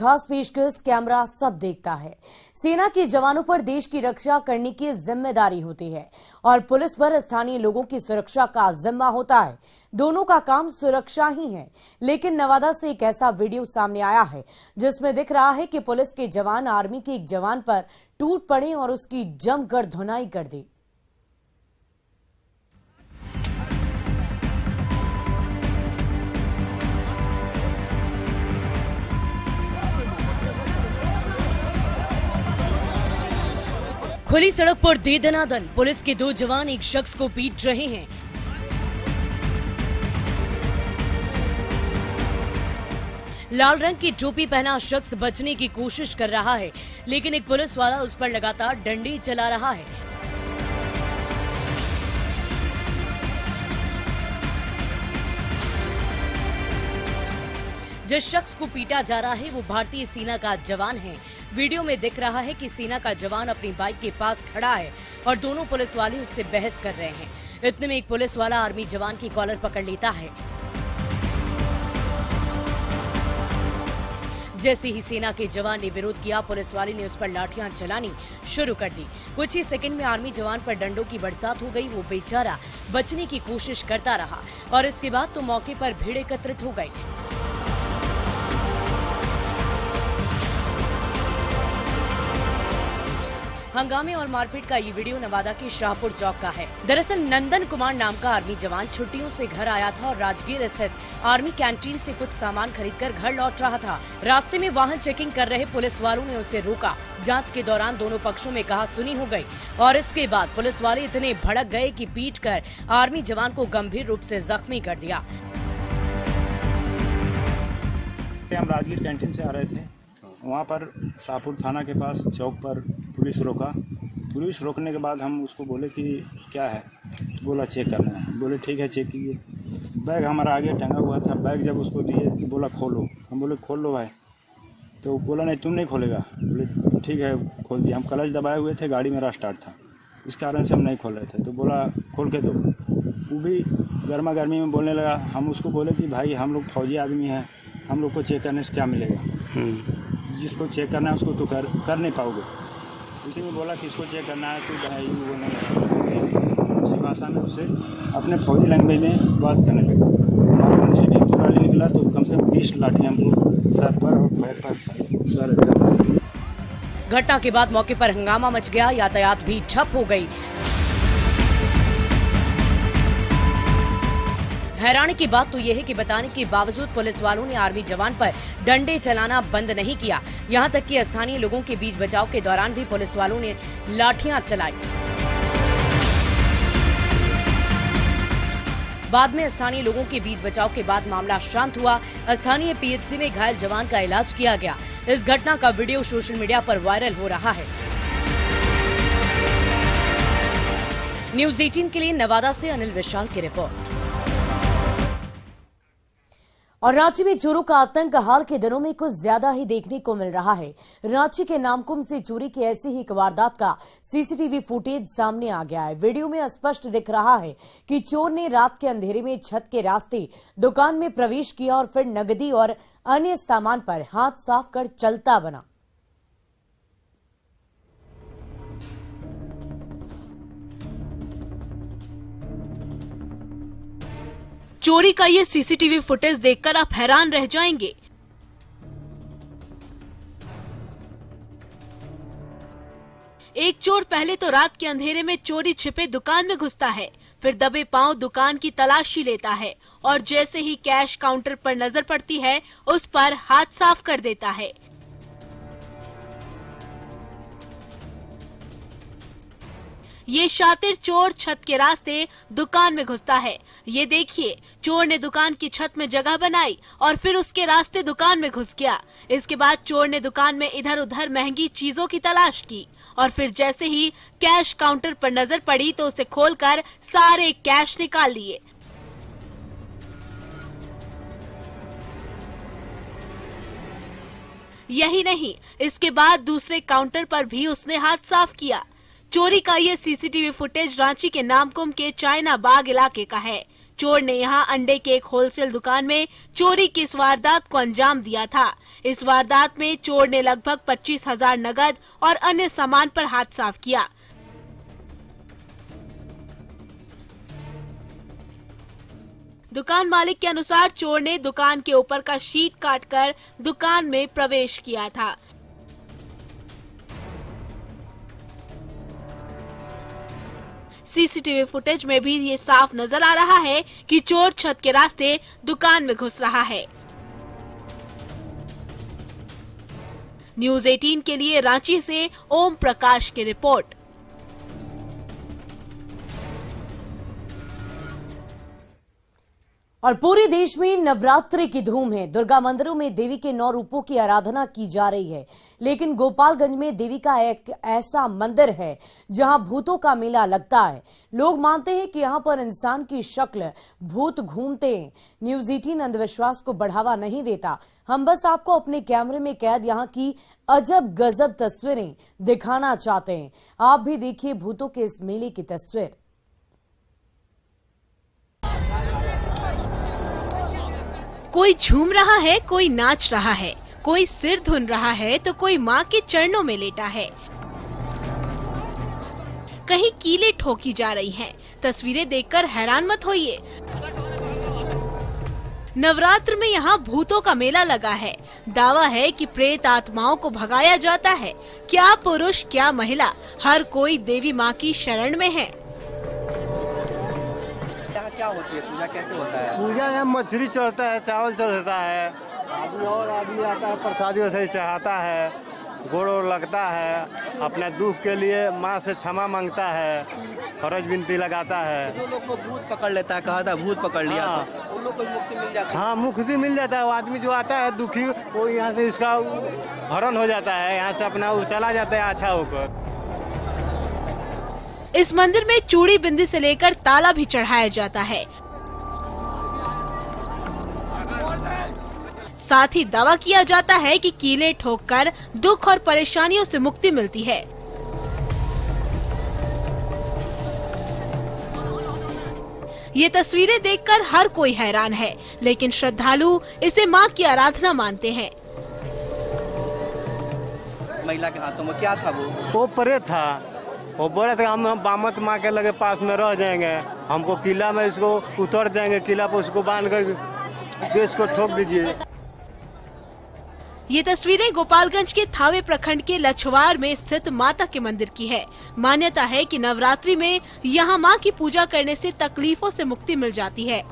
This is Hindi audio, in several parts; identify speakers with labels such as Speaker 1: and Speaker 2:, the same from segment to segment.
Speaker 1: खास पेशकश कैमरा सब देखता है। सेना के जवानों पर देश की रक्षा करने की जिम्मेदारी होती है और पुलिस पर स्थानीय लोगों की सुरक्षा का जिम्मा होता है। दोनों का काम सुरक्षा ही है। लेकिन नवादा से एक ऐसा वीडियो सामने आया है जिसमें दिख रहा है कि पुलिस के जवान आर्मी के एक जवान पर टूट पड़े और उसकी जमकर धुनाई कर दी। खुली सड़क पर दे दनादन, पुलिस के दो जवान एक शख्स को पीट रहे हैं। लाल रंग की टोपी पहना शख्स बचने की कोशिश कर रहा है, लेकिन एक पुलिस वाला उस पर लगातार डंडे चला रहा है। जिस शख्स को पीटा जा रहा है वो भारतीय सेना का जवान है। वीडियो में दिख रहा है कि सेना का जवान अपनी बाइक के पास खड़ा है और दोनों पुलिस वाले उससे बहस कर रहे हैं। इतने में एक पुलिस वाला आर्मी जवान की कॉलर पकड़ लेता है। जैसे ही सेना के जवान ने विरोध किया, पुलिस वाले ने उस पर लाठियां चलानी शुरू कर दी। कुछ ही सेकंड में आर्मी जवान पर डंडों की बरसात हो गई। वो बेचारा बचने की कोशिश करता रहा और इसके बाद तो मौके पर भीड़ एकत्रित हो गई। हंगामे और मारपीट का ये वीडियो नवादा के शाहपुर चौक का है। दरअसल नंदन कुमार नाम का आर्मी जवान छुट्टियों से घर आया था और राजगीर स्थित आर्मी कैंटीन से कुछ सामान खरीदकर घर लौट रहा था। रास्ते में वाहन चेकिंग कर रहे पुलिस वालों ने उसे रोका। जांच के दौरान दोनों पक्षों में कहासुनी हो गई और इसके बाद पुलिस वाले इतने भड़क गए कि पीटकर आर्मी जवान को गंभीर रूप से जख्मी कर दिया।
Speaker 2: हम राजगीर कैंटीन से आ रहे थे, वहाँ पर शाहपुर थाना के पास चौक पर पुलिस रोका। पुलिस रोकने के बाद हम उसको बोले कि क्या है, तो बोला चेक करना है। बोले ठीक है चेक कीजिए। बैग हमारा आगे टंगा हुआ था, बैग जब उसको दिए तो बोला खोलो। हम बोले खोल लो भाई, तो बोला नहीं तुम नहीं खोलेगा। बोले ठीक है खोल दिया। हम क्लच दबाए हुए थे, गाड़ी मेरा स्टार्ट था, इस कारण से हम नहीं खोल रहे थे। तो बोला खोल के दो। वो भी गर्मा गर्मी में बोलने लगा। हम उसको बोले कि भाई हम लोग फौजी आदमी हैं, हम लोग को चेक करने से क्या मिलेगा, जिसको चेक करना है उसको तो कर नहीं पाओगे। इसी में बोला कि इसको चेक करना है तो भाई बोलने लगा। उसी भाषा में उससे अपने फौजी लैंग्वेज में बात करने लगा। हमारे मुँह से भी एक गाली निकला तो कम से कम 20 लाठी हमको सर पर और पैर पर सर।
Speaker 1: घटना के बाद मौके पर हंगामा मच गया, यातायात भी ठप हो गई। हैरानी की बात तो यह है कि बताने के बावजूद पुलिस वालों ने आर्मी जवान पर डंडे चलाना बंद नहीं किया। यहां तक कि स्थानीय लोगों के बीच बचाव के दौरान भी पुलिस वालों ने लाठियां चलाई। बाद में स्थानीय लोगों के बीच बचाव के बाद मामला शांत हुआ। स्थानीय पीएचसी में घायल जवान का इलाज किया गया। इस घटना का वीडियो सोशल मीडिया पर वायरल हो रहा है। न्यूज़ 18 के लिए नवादा से अनिल विशाल की रिपोर्ट। और रांची में चोरों का आतंक हाल के दिनों में कुछ ज्यादा ही देखने को मिल रहा है। रांची के नामकुम से चोरी की ऐसी ही एक वारदात का सीसीटीवी फुटेज सामने आ गया है। वीडियो में स्पष्ट दिख रहा है कि चोर ने रात के अंधेरे में छत के रास्ते दुकान में प्रवेश किया और फिर नकदी और अन्य सामान पर हाथ साफ कर चलता बना।
Speaker 3: चोरी का ये सीसीटीवी फुटेज देखकर आप हैरान रह जाएंगे। एक चोर पहले तो रात के अंधेरे में चोरी छिपे दुकान में घुसता है, फिर दबे पांव दुकान की तलाशी लेता है और जैसे ही कैश काउंटर पर नजर पड़ती है उस पर हाथ साफ कर देता है। ये शातिर चोर छत के रास्ते दुकान में घुसता है। ये देखिए, चोर ने दुकान की छत में जगह बनाई और फिर उसके रास्ते दुकान में घुस गया। इसके बाद चोर ने दुकान में इधर उधर महंगी चीजों की तलाश की और फिर जैसे ही कैश काउंटर पर नजर पड़ी तो उसे खोलकर सारे कैश निकाल लिए। यही नहीं, इसके बाद दूसरे काउंटर पर भी उसने हाथ साफ किया। चोरी का ये सीसीटीवी फुटेज रांची के नामकुम के चाइना बाग इलाके का है। चोर ने यहां अंडे के एक होलसेल दुकान में चोरी की इस वारदात को अंजाम दिया था। इस वारदात में चोर ने लगभग 25,000 नगद और अन्य सामान पर हाथ साफ किया। दुकान मालिक के अनुसार चोर ने दुकान के ऊपर का शीट काटकर दुकान में प्रवेश किया था। सीसीटीवी फुटेज में भी ये साफ नजर आ रहा है कि चोर छत के रास्ते दुकान में घुस रहा है। न्यूज़ 18 के लिए रांची से ओम प्रकाश की रिपोर्ट।
Speaker 1: और पूरे देश में नवरात्रि की धूम है। दुर्गा मंदिरों में देवी के 9 रूपों की आराधना की जा रही है, लेकिन गोपालगंज में देवी का एक ऐसा मंदिर है जहां भूतों का मेला लगता है। लोग मानते हैं कि यहां पर इंसान की शक्ल भूत घूमते हैं। न्यूज़ 18 अंधविश्वास को बढ़ावा नहीं देता। हम बस आपको अपने कैमरे में कैद यहां की अजब गजब तस्वीरें दिखाना चाहते हैं। आप भी देखिए भूतों के इस मेले की तस्वीर।
Speaker 3: कोई झूम रहा है, कोई नाच रहा है, कोई सिर धुन रहा है तो कोई माँ के चरणों में लेटा है। कहीं कीलें ठोकी जा रही हैं। तस्वीरें देखकर हैरान मत होइए। नवरात्र में यहाँ भूतों का मेला लगा है। दावा है कि प्रेत आत्माओं को भगाया जाता है। क्या पुरुष क्या महिला, हर कोई देवी माँ की शरण में है।
Speaker 4: क्या होती है पूजा, कैसे होता है?
Speaker 5: पूजा में मछली चढ़ता है, चावल चढ़ता है, आदमी आता है, प्रसादियों से चढ़ाता है, गोड़ लगता है, अपने दुख के लिए माँ से क्षमा मांगता है, फर्ज विनती लगाता है।
Speaker 4: जो लोग को भूत पकड़ लेता है, कहा था भूत पकड़ लिया,
Speaker 5: हाँ।
Speaker 4: तो उन लोग को मुक्ति मिल जाती है।
Speaker 5: हाँ, मुक्ति मिल जाता है। वो आदमी जो आता है दुखी, वो यहाँ से इसका हरण हो जाता है, यहाँ से अपना वो चला जाता है अच्छा होकर।
Speaker 3: इस मंदिर में चूड़ी बिंदी से लेकर ताला भी चढ़ाया जाता है। साथ ही दावा किया जाता है कि कीलें ठोककर दुख और परेशानियों से मुक्ति मिलती है। ये तस्वीरें देखकर हर कोई हैरान है, लेकिन श्रद्धालु इसे मां की आराधना मानते हैं।
Speaker 4: महिला के हाथों में क्या था?
Speaker 5: वो प्रेत था। वो बोले थे हम बामत माँ के लगे पास में रह जाएंगे, हमको किला में इसको उतर जाएंगे, किला पर उसको बांध कर गैस को ठोक दीजिए।
Speaker 3: ये तस्वीरें गोपालगंज के थावे प्रखंड के लछवार में स्थित माता के मंदिर की है। मान्यता है कि नवरात्रि में यहाँ माँ की पूजा करने से तकलीफों से मुक्ति मिल जाती है।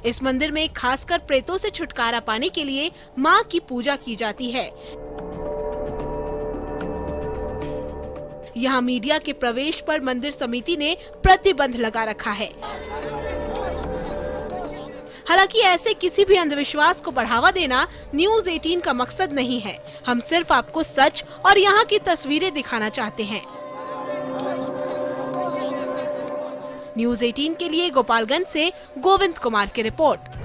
Speaker 3: इस मंदिर में खासकर प्रेतों से छुटकारा पाने के लिए माँ की पूजा की जाती है। यहाँ मीडिया के प्रवेश पर मंदिर समिति ने प्रतिबंध लगा रखा है। हालांकि ऐसे किसी भी अंधविश्वास को बढ़ावा देना न्यूज़ 18 का मकसद नहीं है। हम सिर्फ आपको सच और यहाँ की तस्वीरें दिखाना चाहते हैं। न्यूज़ 18 के लिए गोपालगंज से गोविंद कुमार की रिपोर्ट।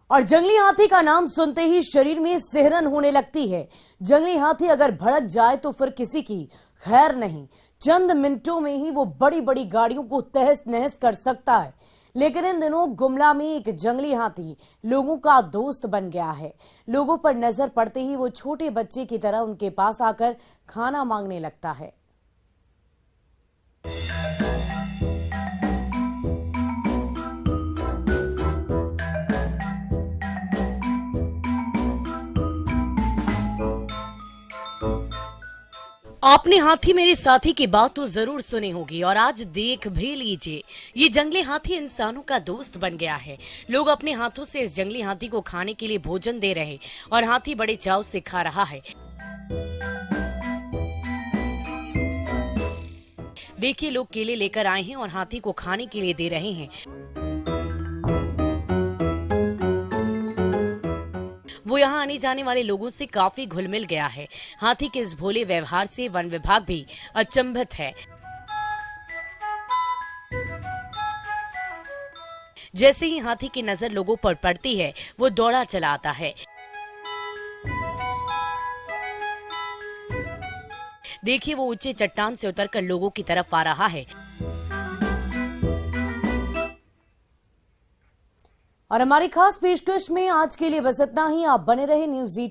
Speaker 1: और जंगली हाथी का नाम सुनते ही शरीर में सिहरन होने लगती है। जंगली हाथी अगर भड़क जाए तो फिर किसी की खैर नहीं। चंद मिनटों में ही वो बड़ी बड़ी गाड़ियों को तहस नहस कर सकता है। लेकिन इन दिनों गुमला में एक जंगली हाथी लोगों का दोस्त बन गया है। लोगों पर नजर पड़ते ही वो छोटे बच्चे की तरह उनके पास आकर खाना मांगने लगता है। आपने हाथी मेरे साथी की बात तो जरूर सुनी होगी और आज देख भी लीजिए, ये जंगली हाथी इंसानों का दोस्त बन गया है। लोग अपने हाथों से इस जंगली हाथी को खाने के लिए भोजन दे रहे और हाथी बड़े चाव से खा रहा है। देखिए, लोग केले लेकर आए हैं और हाथी को खाने के लिए दे रहे हैं। वो यहाँ आने जाने वाले लोगों से काफी घुल मिल गया है। हाथी के इस भोले व्यवहार से वन विभाग भी अचंभित है। जैसे ही हाथी की नजर लोगों पर पड़ती है, वो दौड़ा चला आता है। देखिए वो ऊंचे चट्टान से उतरकर लोगों की तरफ आ रहा है। और हमारी खास पेशकश में आज के लिए बस इतना ही। आप बने रहे न्यूज़ 18।